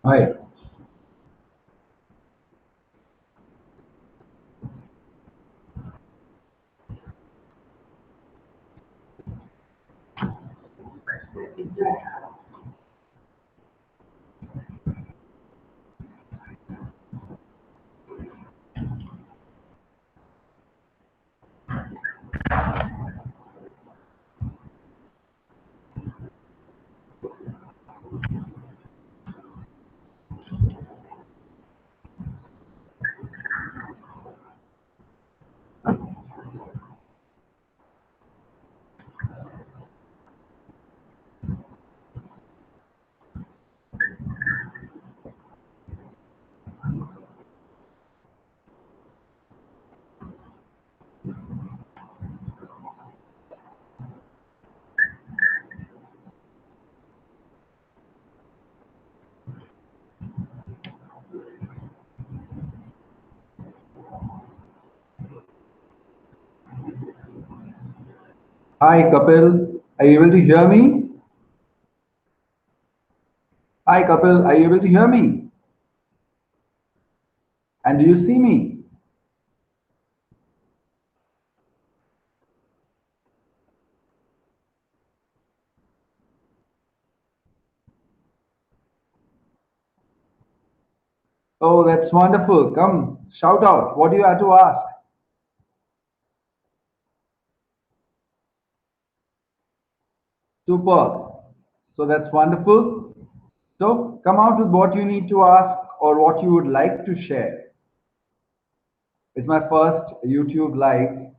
Hi. Hi, Kapil. Are you able to hear me? Hi, Kapil. Are you able to hear me? And do you see me? Oh, that's wonderful. Come, shout out. What do you have to ask? Super. So that's wonderful. So come out with what you need to ask or what you would like to share. It's my first YouTube live.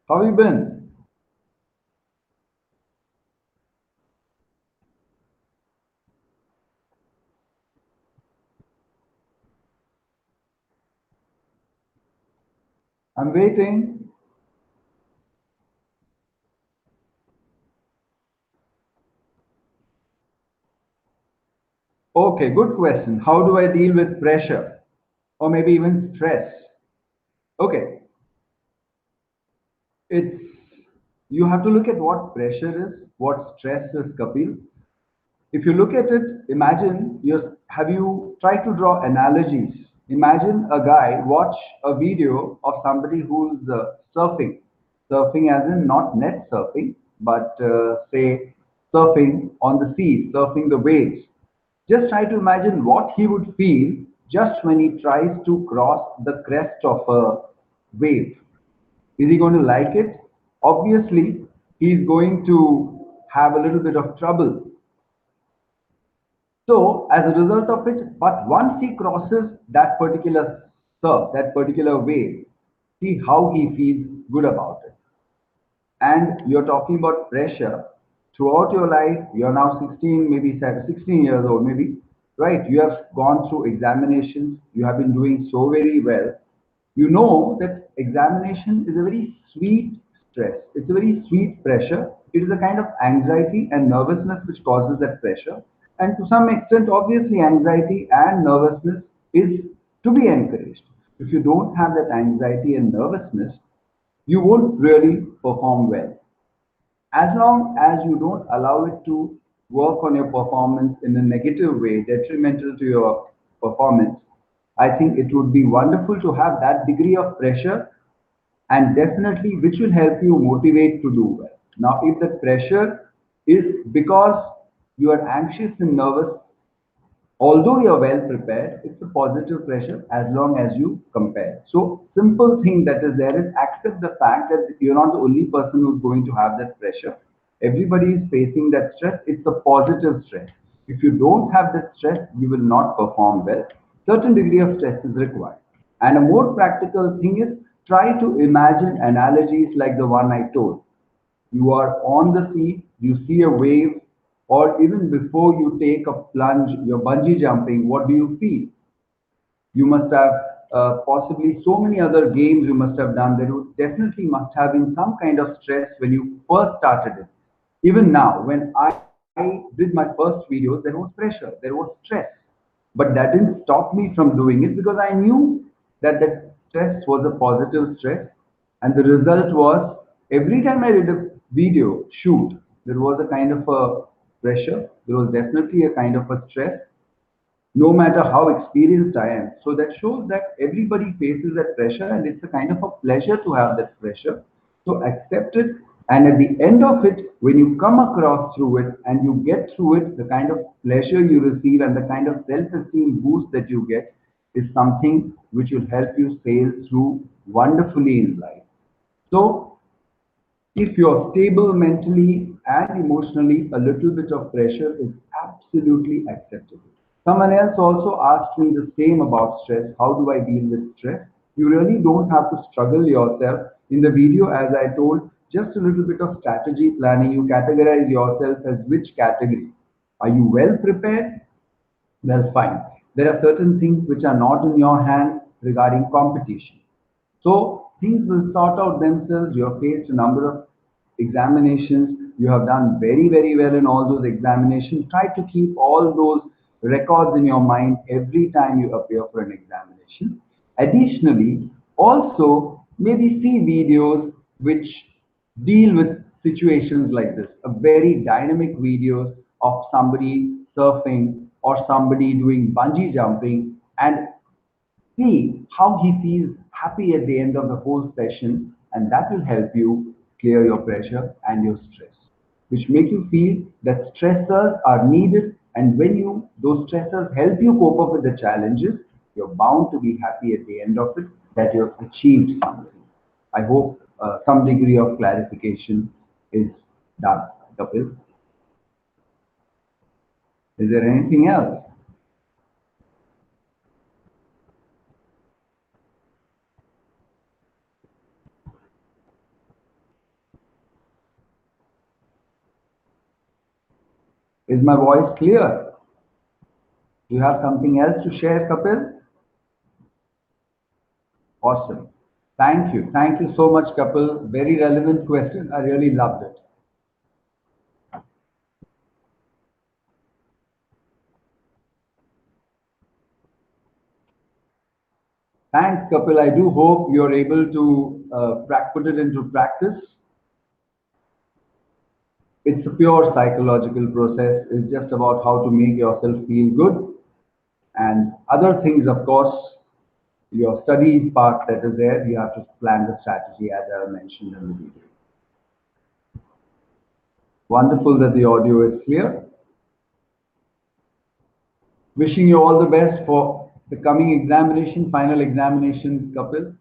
How have you been? I'm waiting. Okay, good question. How do I deal with pressure or maybe even stress? Okay, it's you have to look at what pressure is, what stress is, Kapil. If you look at it, imagine you have you tried to draw analogies. Imagine a guy watch a video of somebody who's surfing, surfing as in not net surfing, but say surfing on the sea, surfing the waves. Just try to imagine what he would feel just when he tries to cross the crest of a wave. Is he going to like it? Obviously, he's going to have a little bit of trouble. So, as a result of it, but once he crosses that particular surf, that particular wave, see how he feels good about it. And you're talking about pressure throughout your life. You're now 16, maybe 16 years old, maybe, right? You have gone through examinations, you have been doing so very well. You know that examination is a very sweet stress, it's a very sweet pressure. It is a kind of anxiety and nervousness which causes that pressure. And to some extent, obviously, anxiety and nervousness is to be encouraged. If you don't have that anxiety and nervousness, you won't really perform well. As long as you don't allow it to work on your performance in a negative way, detrimental to your performance, I think it would be wonderful to have that degree of pressure and definitely which will help you motivate to do well. Now, if the pressure is because you are anxious and nervous, although you're well prepared, it's a positive pressure as long as you compare. So, simple thing that is there is accept the fact that you're not the only person who's going to have that pressure. Everybody is facing that stress. It's a positive stress. If you don't have that stress, you will not perform well. Certain degree of stress is required. And a more practical thing is try to imagine analogies like the one I told. You are on the sea, you see a wave, or even before you take a plunge, you're bungee jumping, what do you feel? You must have possibly so many other games you must have done. There would definitely must have been some kind of stress when you first started it. Even now, when I I did my first videos, there was pressure, there was stress. But that didn't stop me from doing it because I knew that that stress was a positive stress. And the result was every time I did a video shoot, there was a kind of a pressure. There was definitely a kind of a stress no matter how experienced I am. So that shows that everybody faces that pressure and it's a kind of a pleasure to have that pressure. So accept it. And at the end of it, when you come across through it and you get through it, the kind of pleasure you receive and the kind of self-esteem boost that you get is something which will help you sail through wonderfully in life. So if you're stable mentally and emotionally, a little bit of pressure is absolutely acceptable. Someone else also asked me the same about stress. How do I deal with stress? You really don't have to struggle yourself. In the video, as I told, just a little bit of strategy planning. You categorize yourself as which category. Are you well prepared? Well, fine. There are certain things which are not in your hand regarding competition. So things will sort out themselves. You have faced a number of examinations. You have done very, very well in all those examinations. Try to keep all those records in your mind every time you appear for an examination. Additionally, also maybe see videos which deal with situations like this. A very dynamic videos of somebody surfing or somebody doing bungee jumping and see how he feels happy at the end of the whole session, and that will help you clear your pressure and your stress, which make you feel that stressors are needed, and when you those stressors help you cope up with the challenges, you're bound to be happy at the end of it that you have achieved something. I hope some degree of clarification is done. Kapil, is there anything else? Is my voice clear? Do you have something else to share, Kapil? Awesome. Thank you. Thank you so much, Kapil. Very relevant question. I really loved it. Thanks, Kapil. I do hope you're able to put it into practice. It's a pure psychological process. It's just about how to make yourself feel good. And other things, of course, your studies part that is there, you have to plan the strategy as I mentioned in the video. Wonderful that the audio is clear. Wishing you all the best for the coming examination, final examination, Kapil.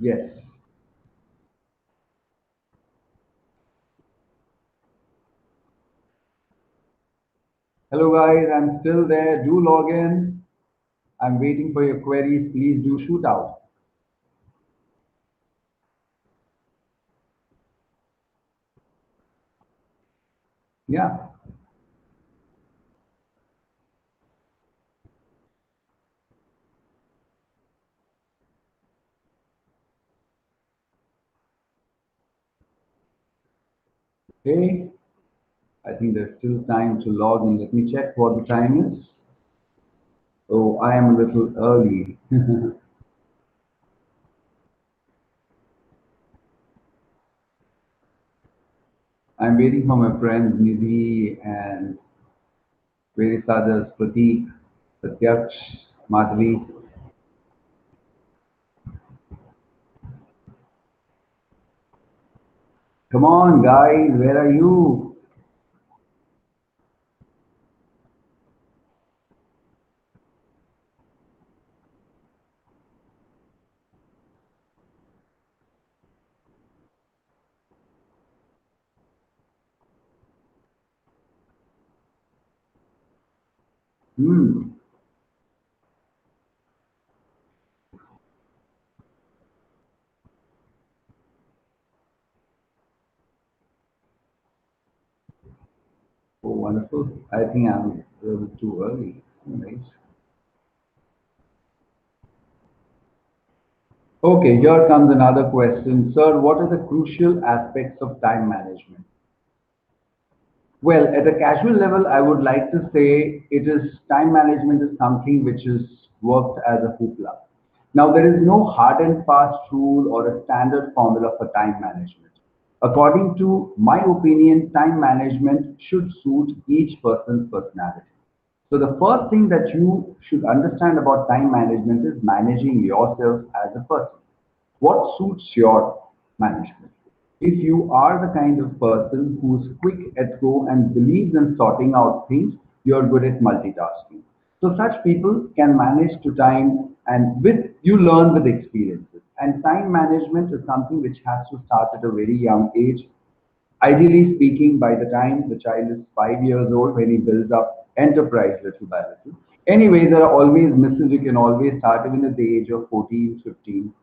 Yes. Hello guys, I'm still there. Do log in. I'm waiting for your queries. Please do shoot out. Yeah. Okay. I think there's still time to log in. Let me check what the time is. Oh, I am a little early. I'm waiting for my friends Nidhi and various others, Prateek, Satyaksh, Madhvi. Come on, guys, where are you? Hmm. Oh, wonderful. I think I'm a little too early. Nice. Okay, here comes another question. Sir, what are the crucial aspects of time management? Well, at a casual level, I would like to say it is time management is something which is worked as a hoopla. Now, there is no hard and fast rule or a standard formula for time management. According to my opinion, time management should suit each person's personality. So the first thing that you should understand about time management is managing yourself as a person. What suits your management? If you are the kind of person who's quick at go and believes in sorting out things, you're good at multitasking. So such people can manage to time and with you learn with experiences. And time management is something which has to start at a very young age. Ideally speaking, by the time the child is 5 years old, when he builds up enterprise little by little. Anyway, there are always misses. You can always start even at the age of 14, 15.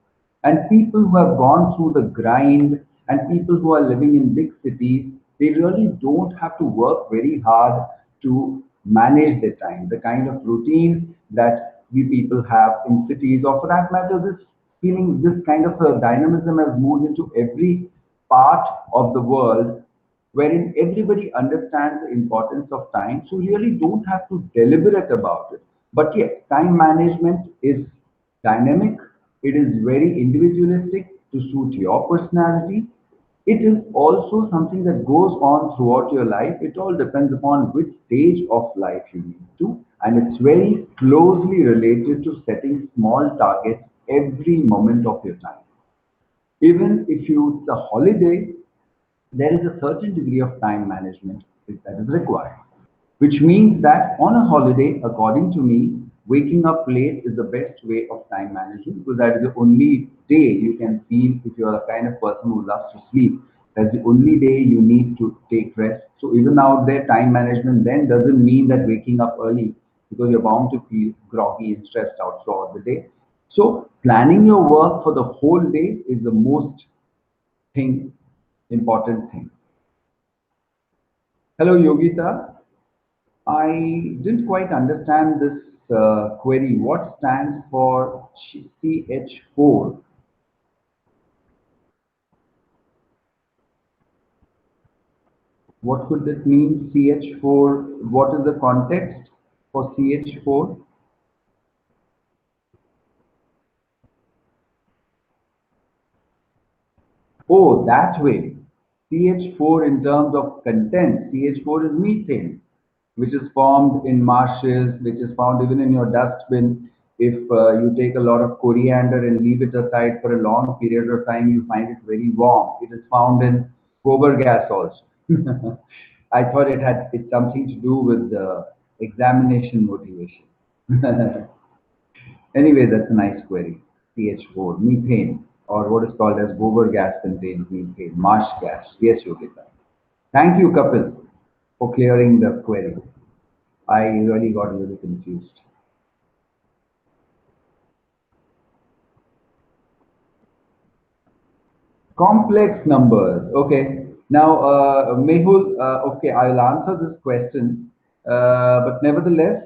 And people who have gone through the grind and people who are living in big cities, they really don't have to work very hard to manage their time. The kind of routine that we people have in cities, or for that matter, this feeling, this kind of a dynamism has moved into every part of the world wherein everybody understands the importance of time. So you really don't have to deliberate about it. But yes, time management is dynamic. It is very individualistic to suit your personality. It is also something that goes on throughout your life. It all depends upon which stage of life you need to. And it's very closely related to setting small targets every moment of your time. Even if you it's a holiday, there is a certain degree of time management that is required. Which means that on a holiday, according to me, waking up late is the best way of time management because that is the only day you can feel if you are a kind of person who loves to sleep. That's the only day you need to take rest. So even out there, time management then doesn't mean that waking up early because you're bound to feel groggy and stressed out throughout the day. So planning your work for the whole day is the most thing important thing. Hello, Yogita. I didn't quite understand this query. What stands for CH4? What could that mean? CH4. What is the context for CH4? Oh, that way. CH4 in terms of content, CH4 is methane, which is formed in marshes, which is found even in your dustbin. If you take a lot of coriander and leave it aside for a long period of time, you find it very warm. It is found in gobar gas also. I thought it had it's something to do with the examination motivation. Anyway, that's a nice query. CH4, methane, or what is called as gobar gas contains methane, marsh gas. Yes, Yogita. Thank you, Kapil, for clearing the query. I really got a little confused. Complex numbers. Okay. Now, Mehul, okay, I'll answer this question. But nevertheless,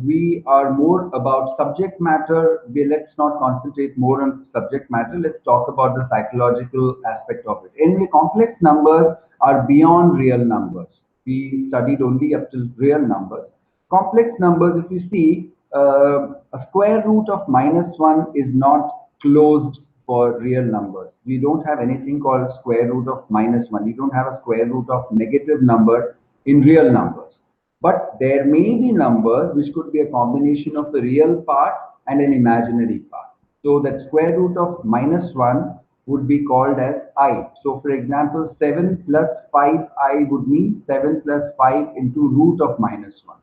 we are more about subject matter. Let's not concentrate more on subject matter. Let's talk about the psychological aspect of it. Anyway, complex numbers are beyond real numbers. We studied only up to real numbers. Complex numbers, if you see, a square root of -1 is not closed for real numbers. We don't have anything called square root of -1. You don't have a square root of negative number in real numbers. But there may be numbers which could be a combination of the real part and an imaginary part. So that square root of -1 would be called as I. So for example, 7 plus 5I would mean 7 plus 5 into root of -1.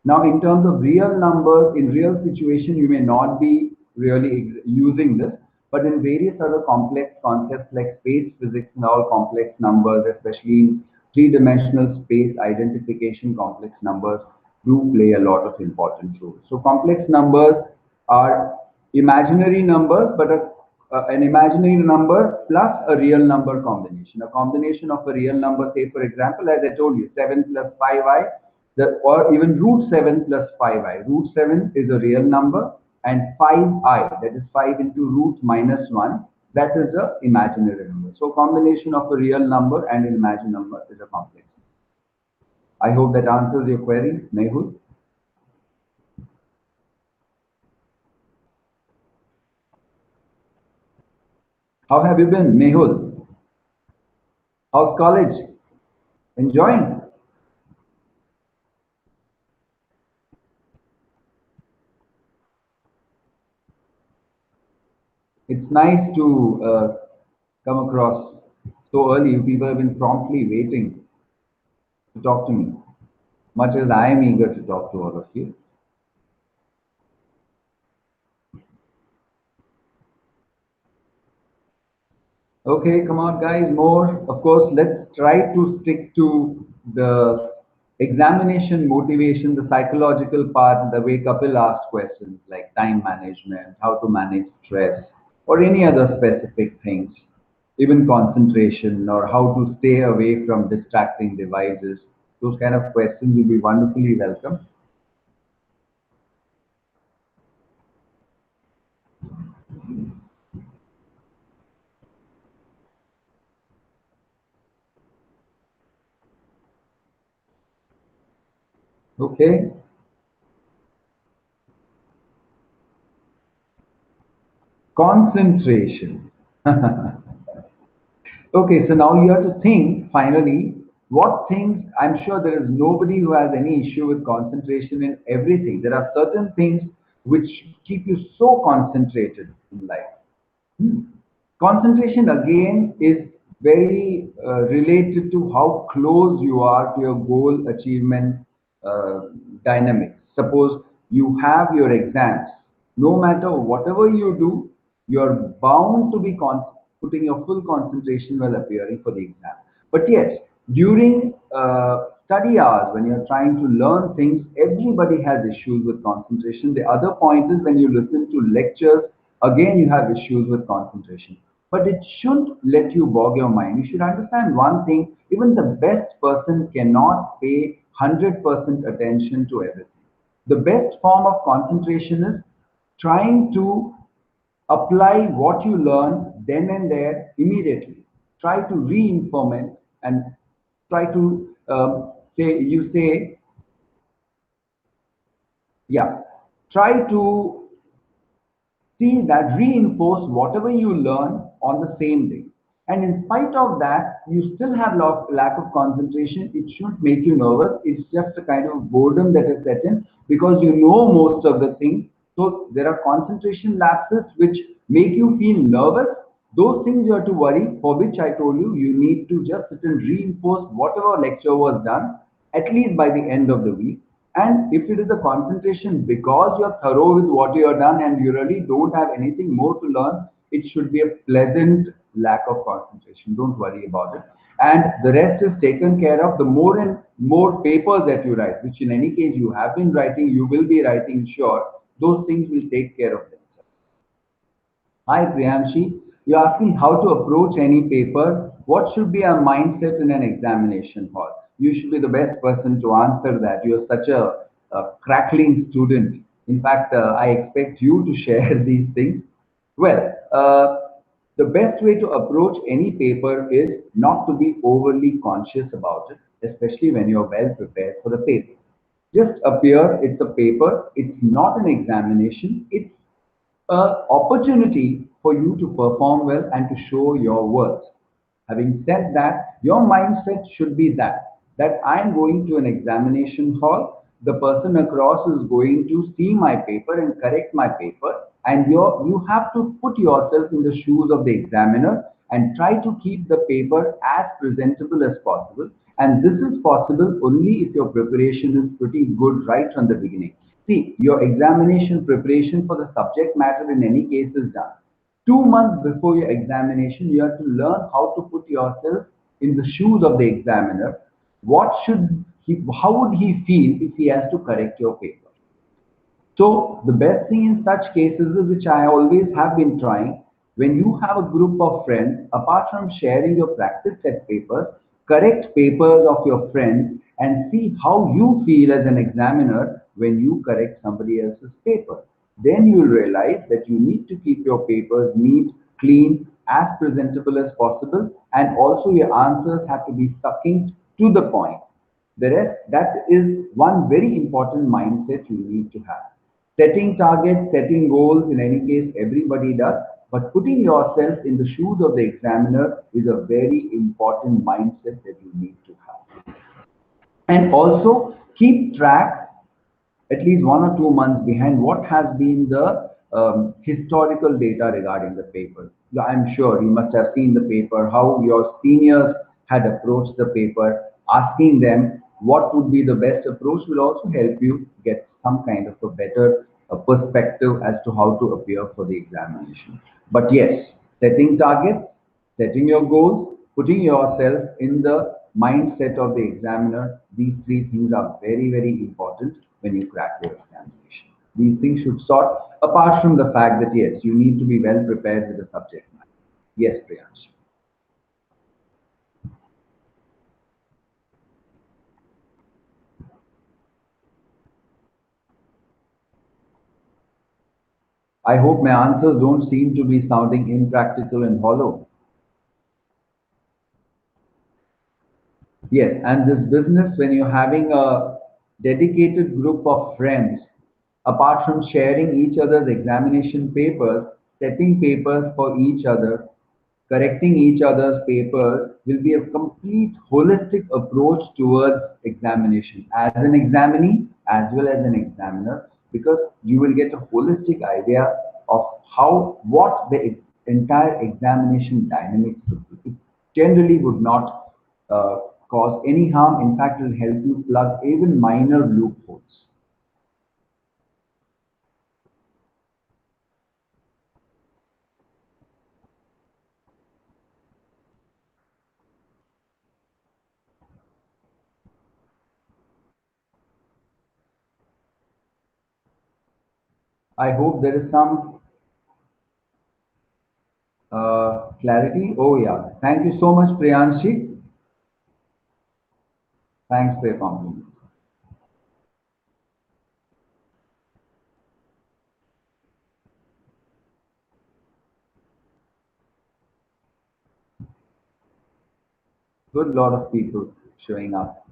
Now, in terms of real numbers, in real situation, you may not be really using this, but in various other complex concepts like space physics and all complex numbers, especially in three-dimensional space identification, complex numbers do play a lot of important roles. So complex numbers are imaginary numbers, but an imaginary number plus a real number combination. A combination of a real number, say for example, as I told you, 7 plus 5i, or even root 7 plus 5i. Root 7 is a real number and 5i, that is 5 into root minus 1, that is a imaginary number. So combination of a real number and an imaginary number is a complex. I hope that answers your query, Mehul. How have you been, Mehul? How's college? Enjoying? It's nice to come across so early. You people have been promptly waiting to talk to me, much as I am eager to talk to all of you. Okay, come on, guys, more. Of course, let's try to stick to the examination motivation, the psychological part, the way Kapil asked questions like time management, how to manage stress, or any other specific things, even concentration, or how to stay away from distracting devices. Those kind of questions will be wonderfully welcome. Okay, concentration. Okay, so now you have to think finally what things, I'm sure there is nobody who has any issue with concentration in everything. There are certain things which keep you so concentrated in life. Hmm. Concentration again is very related to how close you are to your goal achievement uh, dynamics. Suppose you have your exams, no matter whatever you do, you're bound to be putting your full concentration while appearing for the exam. But yes, during study hours, when you're trying to learn things, everybody has issues with concentration. The other point is when you listen to lectures, again you have issues with concentration. But it shouldn't let you bog your mind. You should understand one thing, even the best person cannot pay 100% attention to everything. The best form of concentration is trying to apply what you learn then and there immediately. Try to re-implement and try to say, yeah, try to see that reinforce whatever you learn on the same day. And in spite of that, you still have lack of concentration. It shouldn't make you nervous. It's just a kind of boredom that is set in because you know most of the things. So there are concentration lapses which make you feel nervous. Those things you have to worry, for which I told you, you need to just sit and reinforce whatever lecture was done, at least by the end of the week. And if it is a concentration because you're thorough with what you have done and you really don't have anything more to learn, it should be a pleasant lack of concentration. Don't worry about it. And the rest is taken care of. The more and more papers that you write, which in any case you have been writing, you will be writing, sure, those things will take care of themselves. Hi Priyanshi, you're asking how to approach any paper. What should be our mindset in an examination hall? You should be the best person to answer that. You're such a crackling student. In fact, I expect you to share these things. Well, the best way to approach any paper is not to be overly conscious about it, especially when you're well prepared for the paper. Just appear, it's a paper, it's not an examination, it's a opportunity for you to perform well and to show your worth. Having said that, your mindset should be that I'm going to an examination hall, the person across is going to see my paper and correct my paper, and you have to put yourself in the shoes of the examiner and try to keep the paper as presentable as possible. And this is possible only if your preparation is pretty good right from the beginning. See, your examination preparation for the subject matter in any case is done. 2 months before your examination, you have to learn how to put yourself in the shoes of the examiner. How would he feel if he has to correct your paper? So the best thing in such cases is, which I always have been trying, when you have a group of friends, apart from sharing your practice set papers, correct papers of your friends and see how you feel as an examiner when you correct somebody else's paper. then you'll realize that you need to keep your papers neat, clean, as presentable as possible, and also your answers have to be succinct to the point. The rest, that is one very important mindset you need to have. Setting targets, setting goals, in any case, everybody does, but putting yourself in the shoes of the examiner is a very important mindset that you need to have. And also keep track at least 1 or 2 months behind what has been the historical data regarding the paper. I'm sure you must have seen the paper, how your seniors had approached the paper. Asking them what would be the best approach will also help you get some kind of a better perspective as to how to appear for the examination. But yes, setting targets, setting your goals, putting yourself in the mindset of the examiner, these three things are very, very important when you crack your examination. These things should sort, apart from the fact that yes, you need to be well prepared with the subject matter. Yes, Priyansh. I hope my answers don't seem to be sounding impractical and hollow. Yes, and this business, when you're having a dedicated group of friends, apart from sharing each other's examination papers, setting papers for each other, correcting each other's papers will be a complete holistic approach towards examination as an examinee as well as an examiner, because you will get a holistic idea of how what the entire examination dynamics would be. It generally would not cause any harm. In fact, it will help you plug even minor loopholes. I hope there is some clarity. Oh yeah, thank you so much, Priyanshi. Thanks for your compliment. Good lot of people showing up.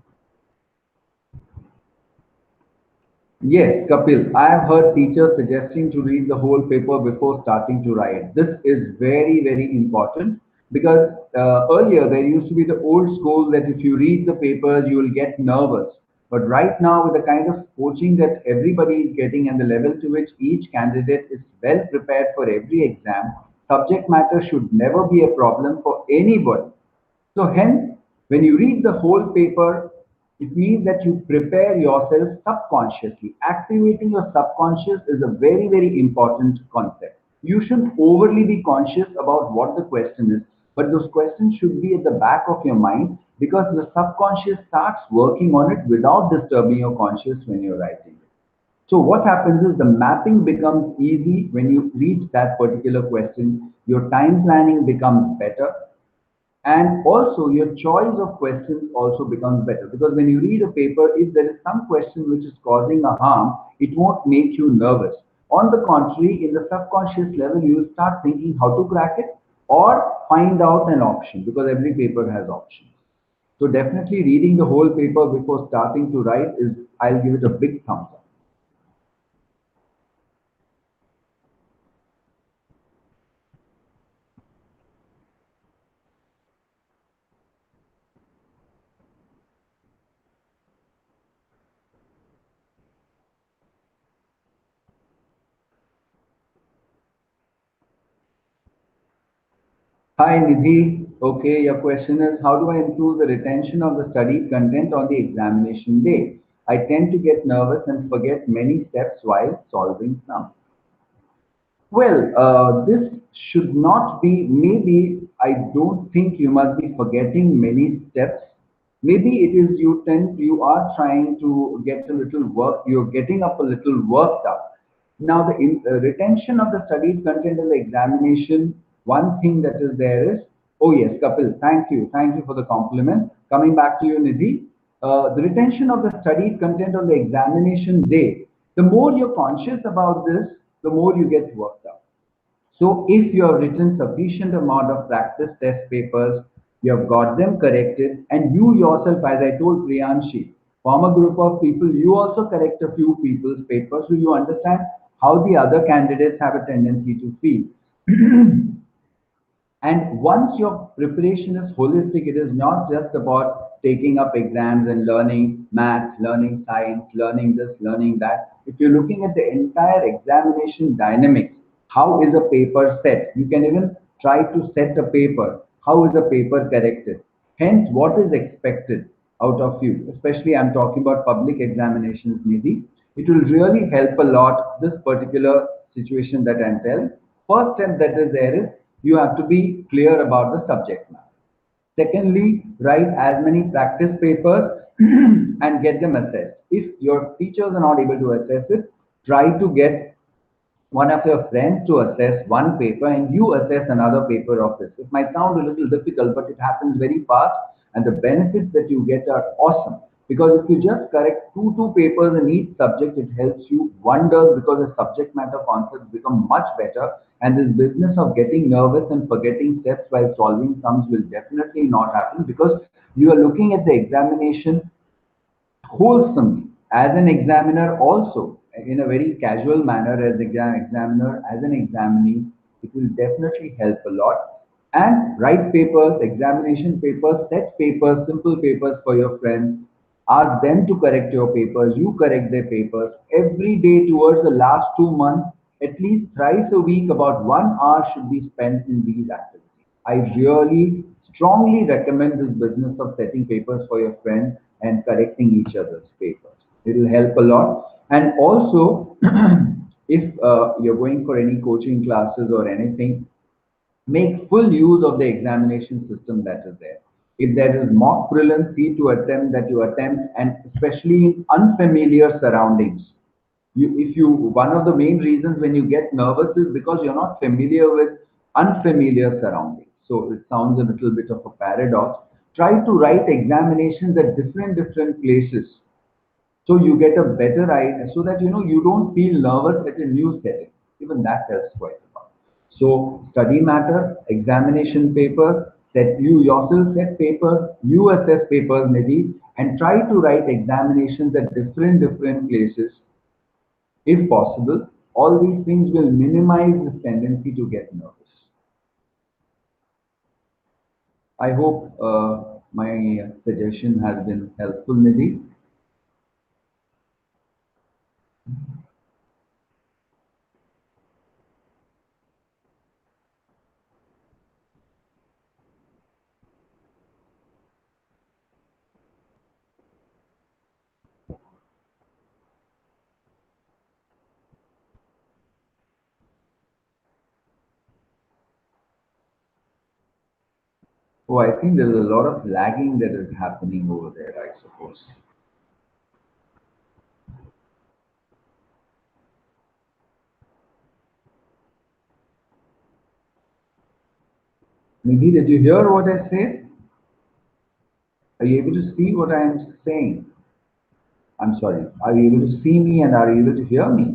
Yes, Kapil, I have heard teachers suggesting to read the whole paper before starting to write. This is very, very important because earlier there used to be the old school that if you read the papers, you will get nervous. But right now, with the kind of coaching that everybody is getting and the level to which each candidate is well prepared for every exam, subject matter should never be a problem for anybody. So hence, when you read the whole paper, it means that you prepare yourself subconsciously. Activating your subconscious is a very, very important concept. You shouldn't overly be conscious about what the question is, but those questions should be at the back of your mind because the subconscious starts working on it without disturbing your conscious when you're writing it. So what happens is the mapping becomes easy when you reach that particular question. Your time planning becomes better, and also your choice of questions also becomes better because when you read a paper, if there is some question which is causing a harm, it won't make you nervous. On the contrary, in the subconscious level, you will start thinking how to crack it or find out an option because every paper has options. So definitely reading the whole paper before starting to write is, I'll give it a big thumbs up. Hi Nidhi. Okay, your question is how do I improve the retention of the studied content on the examination day? I tend to get nervous and forget many steps while solving some. Well, this should not be, maybe I don't think you must be forgetting many steps. Maybe it is you are trying to get a little work, you're getting up a little worked up. Now, the retention of the studied content of the examination, one thing that is there is, oh yes, Kapil, thank you. Thank you for the compliment. Coming back to you, Nidhi, the retention of the studied content on the examination day, the more you're conscious about this, the more you get worked out. So if you have written sufficient amount of practice test papers, you have got them corrected, and you yourself, as I told Priyanshi, form a group of people, you also correct a few people's papers so you understand how the other candidates have a tendency to feel. And once your preparation is holistic, it is not just about taking up exams and learning maths, learning science, learning this, learning that. If you're looking at the entire examination dynamics, how is a paper set? You can even try to set a paper. How is a paper corrected? Hence, what is expected out of you? Especially, I'm talking about public examinations, Nidhi. It will really help a lot, this particular situation that I'm telling. First step that is there is you have to be clear about the subject matter. Secondly, write as many practice papers and get them assessed. If your teachers are not able to assess it, try to get one of your friends to assess one paper and you assess another paper of this. It might sound a little difficult, but it happens very fast and the benefits that you get are awesome. Because if you just correct two papers in each subject, it helps you wonders because the subject matter concepts become much better. And this business of getting nervous and forgetting steps while solving sums will definitely not happen because you are looking at the examination wholesomely as an examiner also in a very casual manner as examiner as an examinee. It will definitely help a lot. And write papers, examination papers, set papers, simple papers for your friends. Ask them to correct your papers, you correct their papers every day towards the last 2 months. At least thrice a week about 1 hour should be spent in these activities. I really strongly recommend this business of setting papers for your friends and correcting each other's papers. It will help a lot. And also, if you're going for any coaching classes or anything, make full use of the examination system that is there. If there is mock prelims, see to attempt that you attempt, and especially in unfamiliar surroundings. If you, one of the main reasons when you get nervous is because you're not familiar with unfamiliar surroundings. So it sounds a little bit of a paradox. Try to write examinations at different places so you get a better idea so that you don't feel nervous at a new setting. Even that helps quite a lot. So study matter, examination paper, set you yourself set paper, you assess papers maybe, and try to write examinations at different places if possible. All these things will minimize this tendency to get nervous. I hope my suggestion has been helpful, Nidhi. Oh, I think there's a lot of lagging that is happening over there, I suppose. Nidhi, did you hear what I said? Are you able to see what I am saying? I'm sorry. Are you able to see me and are you able to hear me?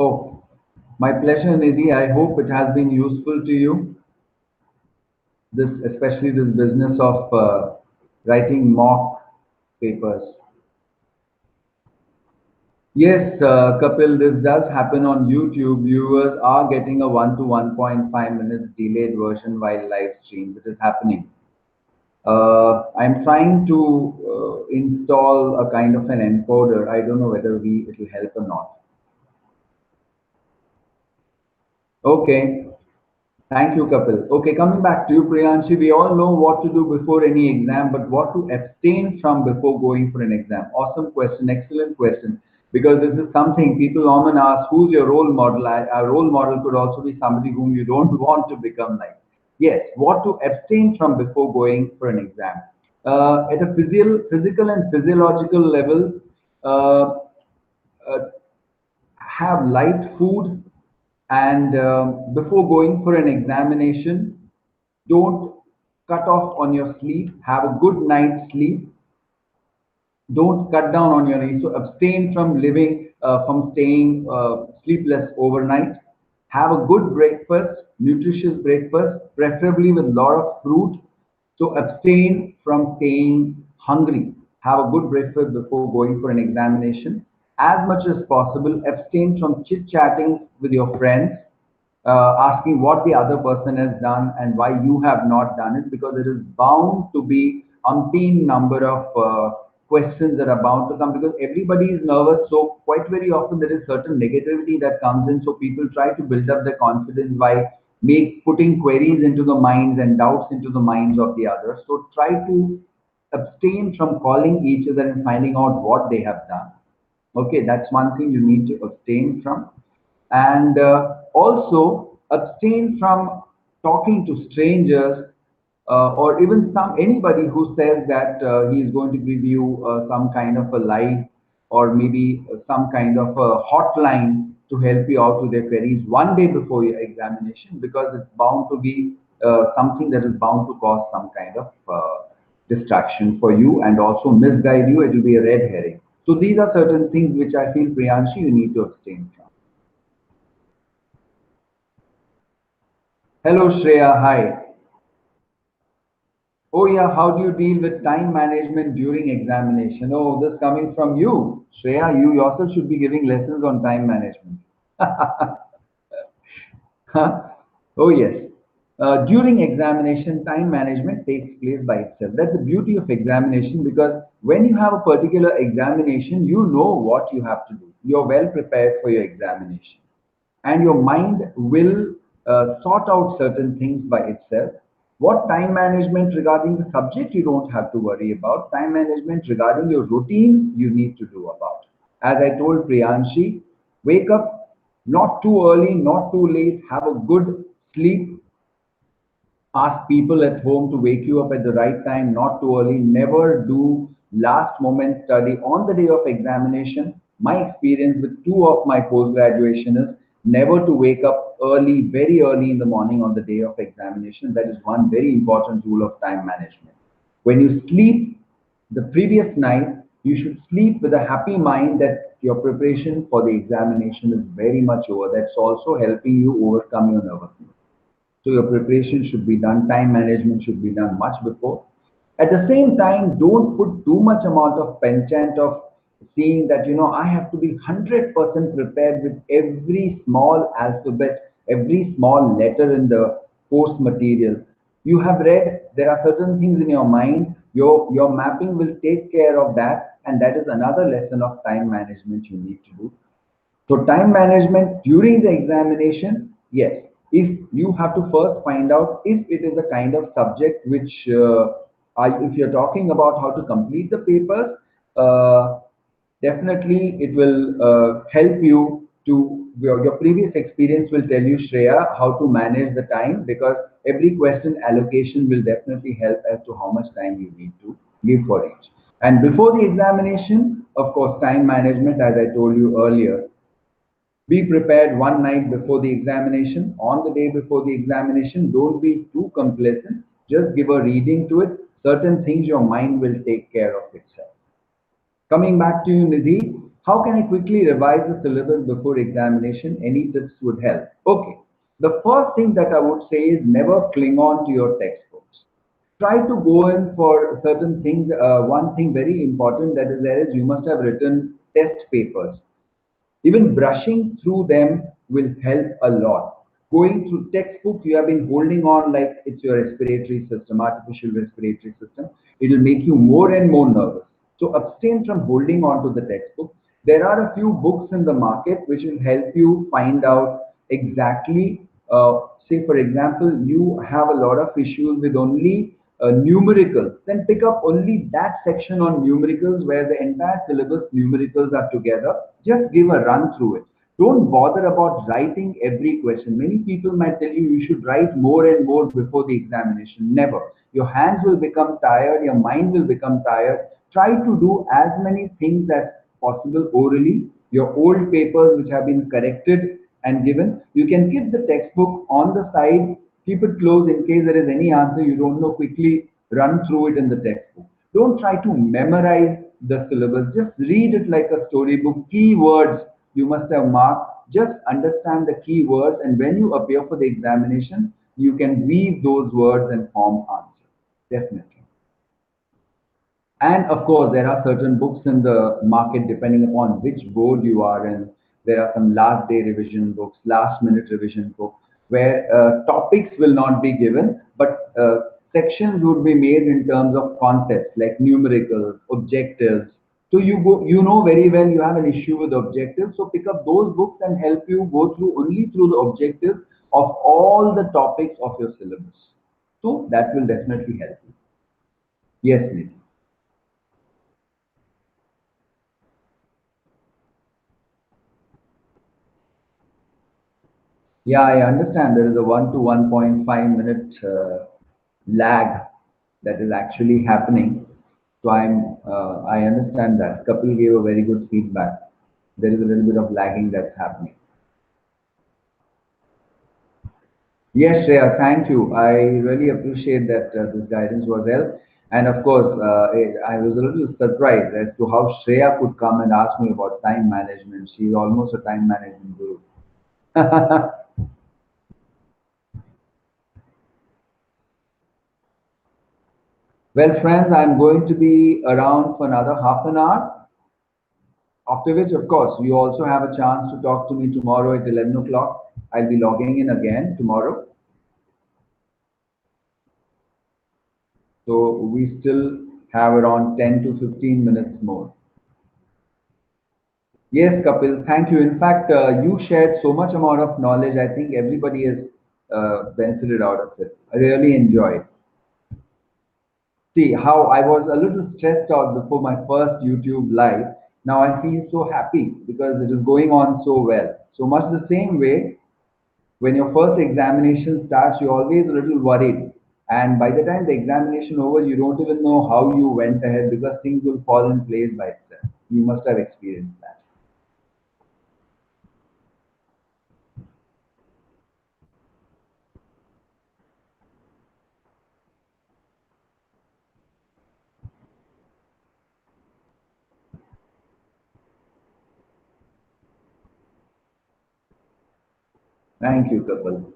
Oh, my pleasure, Nidhi. I hope it has been useful to you. This, especially this business of writing mock papers. Yes, Kapil, this does happen on YouTube. Viewers are getting a 1 to 1.5 minutes delayed version while live stream. It is happening. I'm trying to install a kind of an encoder. I don't know whether it will help or not. Okay. Thank you, Kapil. Okay, coming back to you, Priyanshi, we all know what to do before any exam, but what to abstain from before going for an exam? Awesome question, excellent question. Because this is something people often ask, who's your role model? A role model could also be somebody whom you don't want to become like. Yes, what to abstain from before going for an exam? At a physical and physiological level, uh, have light food, And before going for an examination, don't cut off on your sleep. Have a good night's sleep. Don't cut down on your needs. So abstain from from staying sleepless overnight. Have a good breakfast, nutritious breakfast, preferably with a lot of fruit. So abstain from staying hungry. Have a good breakfast before going for an examination. As much as possible, abstain from chit-chatting with your friends, asking what the other person has done and why you have not done it, because it is bound to be umpteen number of questions that are bound to come, because everybody is nervous. So quite very often there is certain negativity that comes in. So people try to build up their confidence by putting queries into the minds and doubts into the minds of the others. So try to abstain from calling each other and finding out what they have done. Okay, that's one thing you need to abstain from. And also abstain from talking to strangers, or even anybody who says that he is going to give you some kind of a live, or maybe some kind of a hotline to help you out with their queries one day before your examination, because it's bound to be something that is bound to cause some kind of distraction for you and also misguide you. It will be a red herring. So these are certain things which I feel, Priyanshi, you need to abstain from. Hello, Shreya. Hi. Oh, yeah. How do you deal with time management during examination? Oh, this coming from you. Shreya, you yourself should be giving lessons on time management. Huh? Oh, yes. During examination, time management takes place by itself. That's the beauty of examination, because when you have a particular examination, you know what you have to do. You're well prepared for your examination, and your mind will sort out certain things by itself. What time management regarding the subject you don't have to worry about. Time management regarding your routine you need to do about. As I told Priyanshi, wake up not too early, not too late, have a good sleep. Ask people at home to wake you up at the right time, not too early. Never do last moment study on the day of examination. My experience with two of my post graduation is never to wake up early, very early in the morning on the day of examination. That is one very important rule of time management. When you sleep the previous night, you should sleep with a happy mind that your preparation for the examination is very much over. That's also helping you overcome your nervousness. So your preparation should be done, time management should be done much before. At the same time, don't put too much amount of penchant of seeing that, I have to be 100% prepared with every small alphabet, every small letter in the course material. You have read, there are certain things in your mind, your mapping will take care of that, and that is another lesson of time management you need to do. So time management during the examination, yes. If you have to first find out if it is a kind of subject which, if you're talking about how to complete the papers, uh, definitely it will help you to, your previous experience will tell you, Shreya, how to manage the time, because every question allocation will definitely help as to how much time you need to give for each. And before the examination, of course, time management, as I told you earlier, be prepared one night before the examination. On the day before the examination, don't be too complacent. Just give a reading to it. Certain things your mind will take care of itself. Coming back to you, Nidhi, how can I quickly revise the syllabus before examination? Any tips would help. Okay. The first thing that I would say is never cling on to your textbooks. Try to go in for certain things. One thing very important that is there is you must have written test papers. Even brushing through them will help a lot. Going through textbooks, you have been holding on like it's your respiratory system, artificial respiratory system. It will make you more and more nervous. So abstain from holding on to the textbook. There are a few books in the market which will help you find out exactly, say for example, you have a lot of issues with only numericals, then pick up only that section on numericals where the entire syllabus numericals are together. Just give a run through it. Don't bother about writing every question. Many people might tell you should write more and more before the examination. Never. Your hands will become tired, your mind will become tired. Try to do as many things as possible orally. Your old papers which have been corrected, and given. You can keep the textbook on the side, keep it close in case there is any answer you don't know, quickly run through it in the textbook. Don't try to memorize the syllabus, just read it like a storybook. Keywords you must have marked, just understand the keywords, and when you appear for the examination, you can weave those words and form answers. Definitely. And of course, there are certain books in the market depending upon which board you are in. There are some last day revision books, last minute revision books, where topics will not be given, but sections would be made in terms of concepts like numericals, objectives. So you know very well you have an issue with objectives. So pick up those books and help you go through only through the objectives of all the topics of your syllabus. So that will definitely help you. Yes, please. Yeah, I understand there is a 1 to 1.5 minute lag that is actually happening. So I understand that. Kapil gave a very good feedback. There is a little bit of lagging that's happening. Yes, Shreya, thank you. I really appreciate that this guidance was helped. And of course, I was a little surprised as to how Shreya could come and ask me about time management. She's almost a time management guru. Well, friends, I'm going to be around for another half an hour. After which, of course, you also have a chance to talk to me tomorrow at 11 o'clock. I'll be logging in again tomorrow. So we still have around 10 to 15 minutes more. Yes, Kapil, thank you. In fact, you shared so much amount of knowledge. I think everybody has benefited out of it. I really enjoyed. See how I was a little stressed out before my first YouTube live. Now I feel so happy because it is going on so well. So much the same way, when your first examination starts, you're always a little worried. And by the time the examination over, you don't even know how you went ahead because things will fall in place by itself. You must have experienced that. Thank you, Kapil.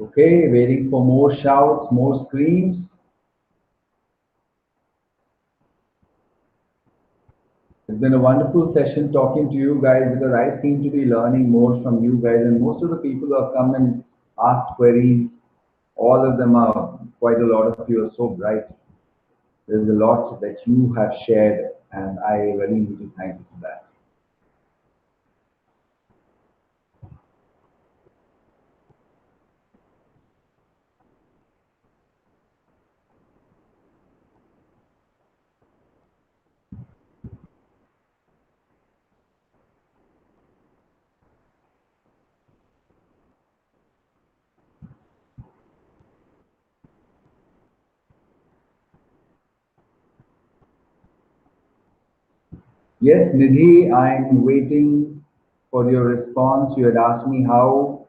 Okay, waiting for more shouts, more screams. It's been a wonderful session talking to you guys because I seem to be learning more from you guys, and most of the people who have come and asked queries, all of them are quite a lot of you are so bright. There's a lot that you have shared, and I really need to thank you for that. Yes, Nidhi, I'm waiting for your response. You had asked me how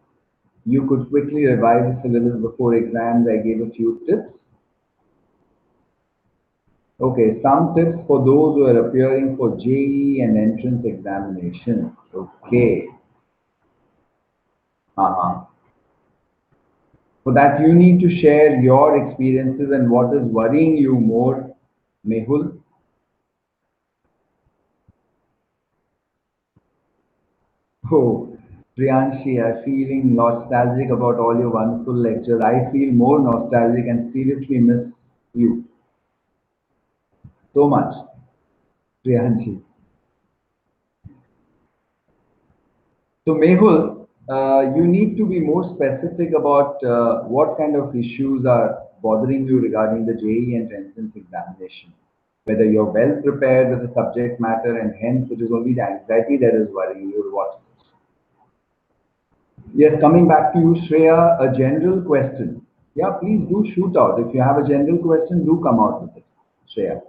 you could quickly revise the syllabus before exams. I gave a few tips. Okay, some tips for those who are appearing for JEE and entrance examination. Okay. Uh-huh. For that, you need to share your experiences and what is worrying you more, Mehul. Oh, Priyanshi, I'm feeling nostalgic about all your wonderful lectures. I feel more nostalgic and seriously miss you so much, Priyanshi. So, Mehul, you need to be more specific about what kind of issues are bothering you regarding the JEE and entrance examination. Whether you're well prepared with the subject matter and hence it is only the anxiety that is worrying you. What? Yes, coming back to you, Shreya, a general question. Yeah, please do shoot out. If you have a general question, do come out with it, Shreya.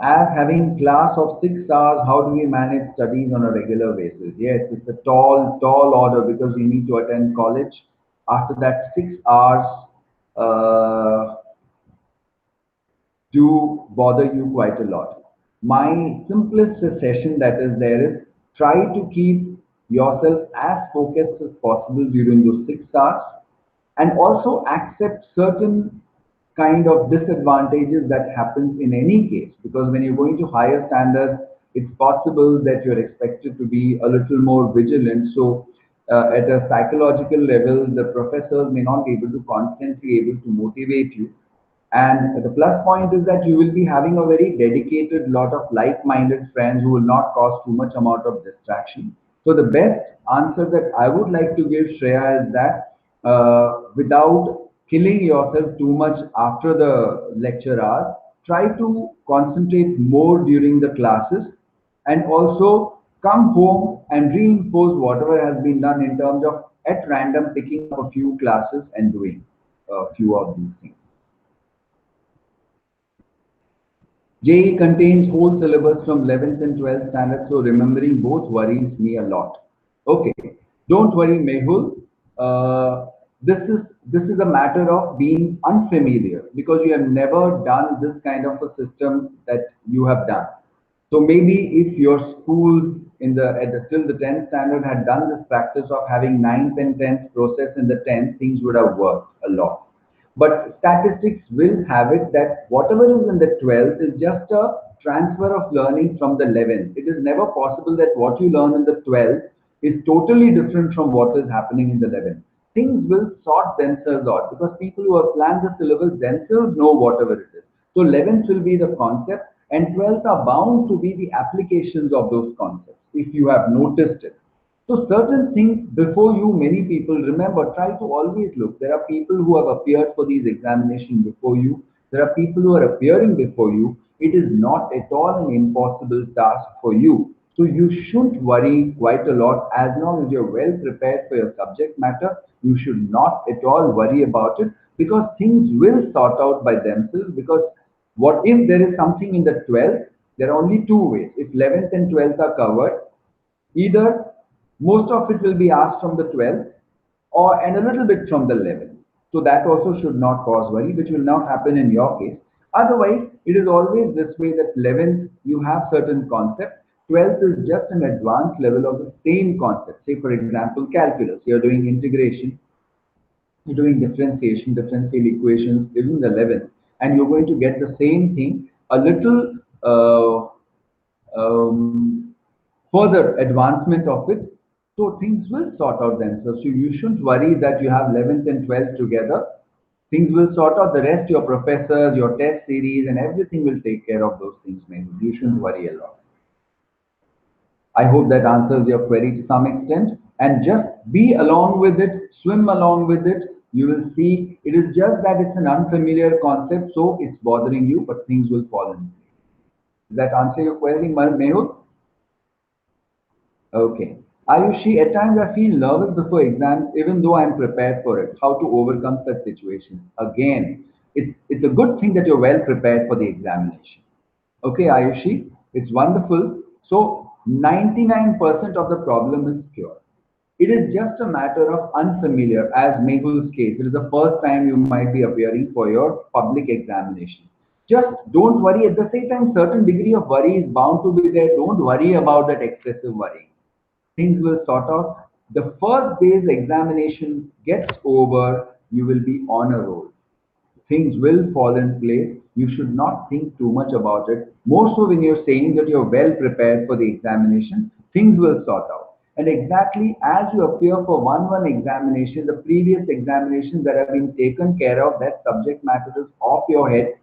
As having class of 6 hours, how do we manage studies on a regular basis? Yes, it's a tall, tall order because you need to attend college. After that, 6 hours uh, do bother you quite a lot. My simplest suggestion that is there is try to keep yourself as focused as possible during those 6 hours and also accept certain kind of disadvantages that happens in any case because when you're going to higher standards it's possible that you're expected to be a little more vigilant so at a psychological level the professors may not be able to constantly able to motivate you and the plus point is that you will be having a very dedicated lot of like-minded friends who will not cause too much amount of distraction. So the best answer that I would like to give Shreya is that without killing yourself too much after the lecture hours, try to concentrate more during the classes and also come home and reinforce whatever has been done in terms of at random picking up a few classes and doing a few of these things. JEE contains whole syllabus from 11th and 12th standard, so remembering both worries me a lot. Okay, don't worry, Mehul. Uh, this is a matter of being unfamiliar because you have never done this kind of a system that you have done. So maybe if your school in the at the till the 10th standard had done this practice of having ninth and 10th process in the 10th, things would have worked a lot. But statistics will have it that whatever is in the 12th is just a transfer of learning from the 11th. It is never possible that what you learn in the 12th is totally different from what is happening in the 11th. Things will sort themselves out because people who have planned the syllabus themselves know whatever it is. So 11th will be the concept and 12th are bound to be the applications of those concepts if you have noticed it. So certain things before you, many people remember, try to always look. There are people who have appeared for these examinations before you. There are people who are appearing before you. It is not at all an impossible task for you. So you shouldn't worry quite a lot as long as you're well prepared for your subject matter. You should not at all worry about it because things will sort out by themselves because what if there is something in the 12th? There are only two ways. If 11th and 12th are covered, either most of it will be asked from the 12th or and a little bit from the 11th. So that also should not cause worry, which will not happen in your case. Otherwise, it is always this way that 11th you have certain concept, 12th is just an advanced level of the same concept. Say for example, calculus, you're doing integration, you're doing differentiation, differential equations, even the 11th, and you're going to get the same thing, a little um, further advancement of it. So things will sort out themselves. So you shouldn't worry that you have 11th and 12th together. Things will sort out the rest, your professors, your test series, and everything will take care of those things, maybe. You shouldn't worry a lot. I hope that answers your query to some extent. And just be along with it, swim along with it. You will see it is just that it's an unfamiliar concept, so it's bothering you, but things will fall in place. Does that answer your query, Mehul? Okay. Ayushi, at times I feel nervous before exams, even though I'm prepared for it. How to overcome such situations? Again, it's a good thing that you're well prepared for the examination. Okay, Ayushi, it's wonderful. So 99% of the problem is cured. It is just a matter of unfamiliar, as Mehul's case. It is the first time you might be appearing for your public examination. Just don't worry. At the same time, certain degree of worry is bound to be there. Don't worry about that excessive worry. Things will sort out. The first day's examination gets over, you will be on a roll. things will fall in place. You should not think too much about it. More so when you're saying that you're well prepared for the examination, things will sort out. And exactly as you appear for one examination, the previous examinations that have been taken care of, that subject matter is off your head,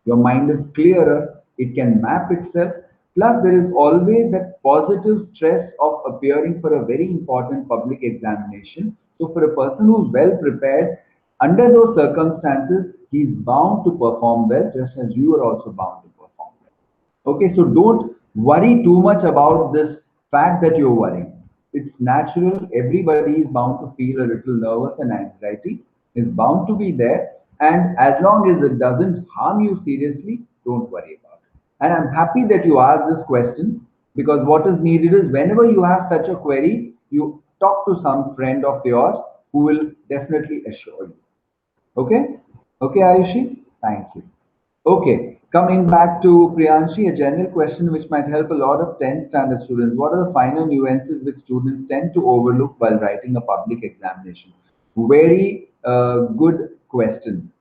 your mind is clearer, it can map itself. Plus, there is always that positive stress of appearing for a very important public examination. So, for a person who's well prepared, under those circumstances, he's bound to perform well, just as you are also bound to perform well. Okay, so don't worry too much about this fact that you're worrying. It's natural. Everybody is bound to feel a little nervous and anxiety is bound to be there. And as long as it doesn't harm you seriously, don't worry about it. And I'm happy that you asked this question because what is needed is whenever you have such a query, you talk to some friend of yours who will definitely assure you. Okay? Okay, Ayushi? Thank you. Okay, coming back to Priyanshi, a general question which might help a lot of 10th standard students. What are the finer nuances which students tend to overlook while writing a public examination? Very good question.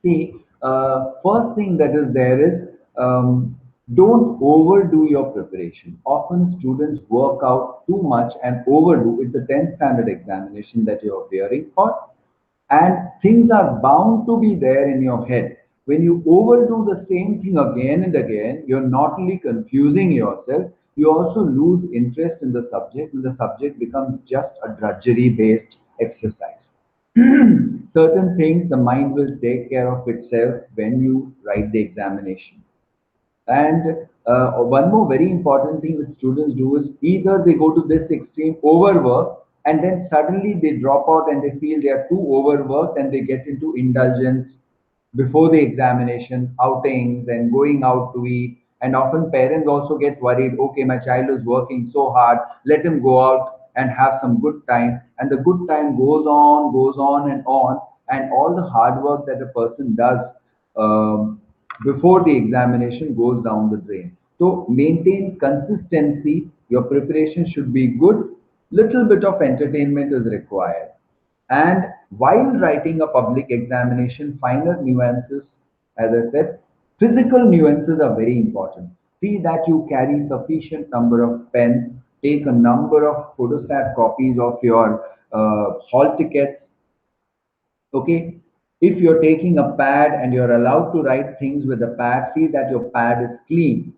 See, first thing that is there is don't overdo your preparation. Often students work out too much and overdo. It's a 10th standard examination that you're appearing for, and things are bound to be there in your head. When you overdo the same thing again and again, you're not only confusing yourself, you also lose interest in the subject, and the subject becomes just a drudgery based exercise. Certain things the mind will take care of itself when you write the examination. And one more very important thing that students do is either they go to this extreme overwork and then suddenly they drop out and they feel they are too overworked and they get into indulgence before the examination, outings and going out to eat. And often parents also get worried, okay, my child is working so hard, let him go out and have some good time. And the good time goes on and on. And all the hard work that a person does um, before the examination goes down the drain. So maintain consistency. Your preparation should be good. Little bit of entertainment is required. And while writing a public examination, finer nuances, as I said, physical nuances are very important. See that you carry sufficient number of pens, take a number of photostat copies of your hall tickets. Okay, if you're taking a pad and you're allowed to write things with a pad, see that your pad is clean.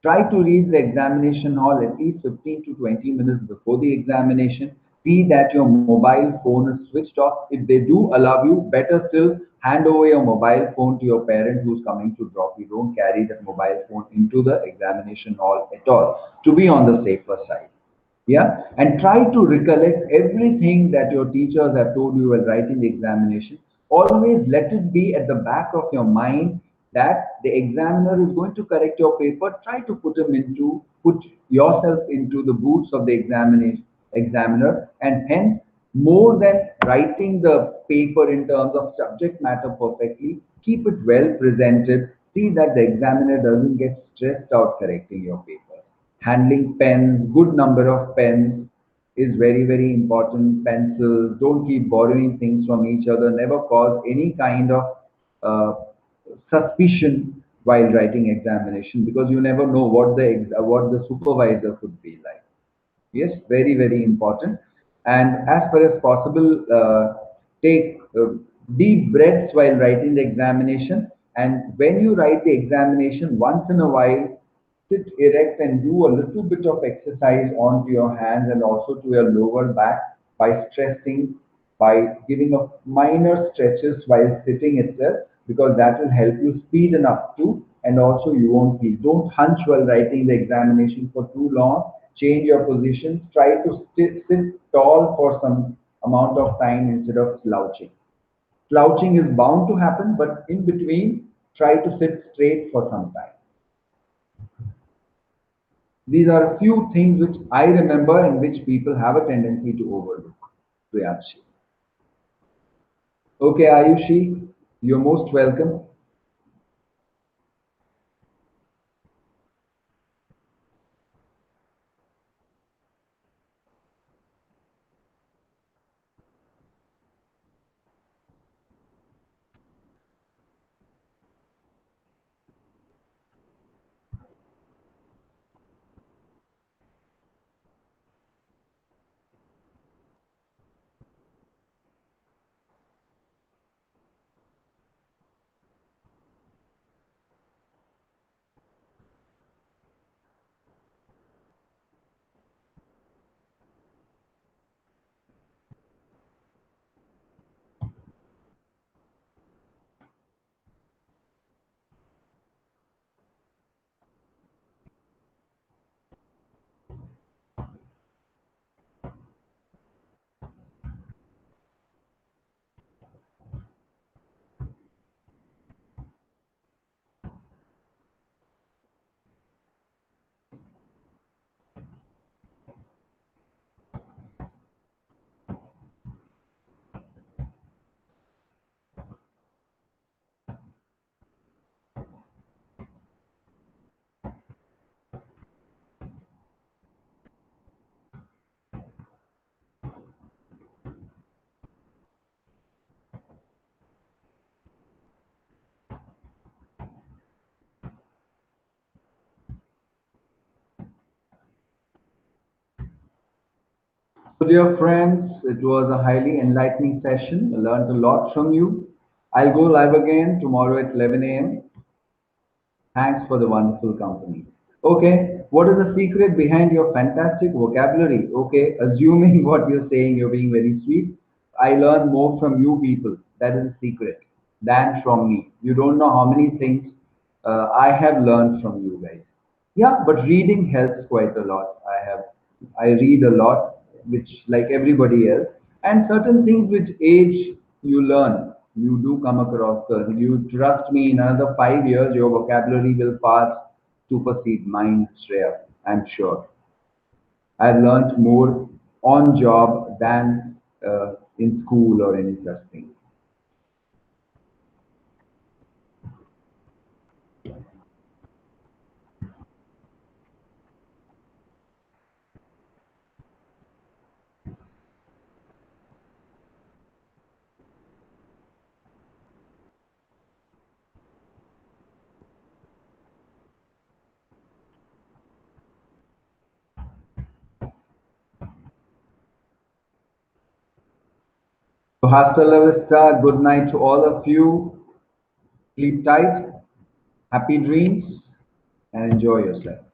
Try to reach the examination hall at least 15 to 20 minutes before the examination. See that your mobile phone is switched off. If they do allow you, better still, hand over your mobile phone to your parent who's coming to drop you. Don't carry that mobile phone into the examination hall at all to be on the safer side. Yeah, and try to recollect everything that your teachers have told you while writing the examination. Always let it be at the back of your mind that the examiner is going to correct your paper. Try to put yourself into the boots of the examination examiner, and hence more than writing the paper in terms of subject matter perfectly, keep it well presented. See that the examiner doesn't get stressed out correcting your paper. Handling pens, good number of pens is very, very important. Pencils, don't keep borrowing things from each other. Never cause any kind of uh, suspicion while writing examination because you never know what the supervisor could be like. Yes, very, very important. And as far as possible, take deep breaths while writing the examination. And when you write the examination, once in a while, sit erect and do a little bit of exercise onto your hands and also to your lower back by stressing, by giving a minor stretches while sitting itself, because that will help you speed enough too. And also you won't feel. Don't hunch while writing the examination for too long. Change your position. Try to sit tall for some amount of time instead of slouching. Slouching is bound to happen, but in between, try to sit straight for some time. These are a few things which I remember and which people have a tendency to overlook. Priyanshi. Okay, Ayushi, you're most welcome. So, dear friends, it was a highly enlightening session. I learned a lot from you. I'll go live again tomorrow at 11 a.m. Thanks for the wonderful company. Okay, what is the secret behind your fantastic vocabulary? Okay, assuming what you're saying, you're being very sweet. I learn more from you people. That is the secret than from me. You don't know how many things I have learned from you guys. Yeah, but reading helps quite a lot. I read a lot, which like everybody else, and certain things with age you learn. You do come across certain. You trust me. In another 5 years, your vocabulary will far supersede mine, Shreya. I'm sure. I've learned more on job than in school or any such thing. So hasta la vista. Good night to all of you. Sleep tight. Happy dreams and enjoy yourself.